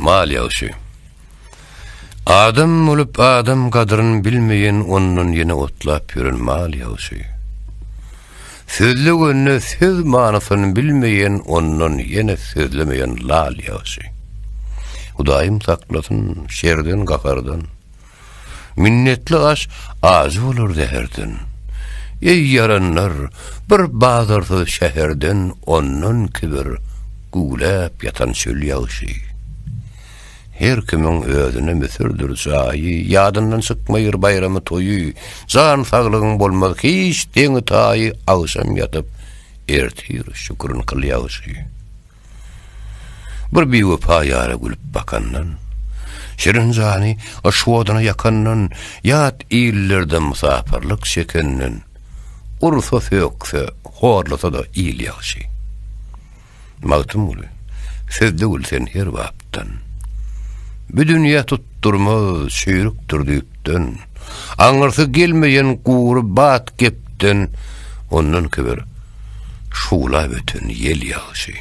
Mal ýaşy. Adam olup adam kadrını bilmeyen onun yine otlap yürün mal ýaşy. Sözlü gönlü söz manasyny bilmeyen onun yine sözlemeyen lal ýaşy. Hudaýym saklasın şerden gakardan. Minnetli aş azı olur zeherden. Ey yaranlar bir bazarsyz şäherden onun kibir gulap yatan çöl ýaşy. Her kimin özüne müsürdür sayi, yadından çıkmayır bayramı toyu, zan sağlığın bolmaz hiç deňi tayi, ağşam yatıp ertir şükrün kıl ýaşy. Bir bewefa ýara gülüp bakandan, şirin zany aşwadana yakandan, yat illerden musafirlik çekenden, ursa sökse, horlasa da il ýaşy. Magtym uly, sözde sen her wagtdan. Bu dünya tutturmaz şeýrükdir diýipden, aňyrsy gelmeýän gury bat gepden, ondan kibir şula böten yel ýaşy.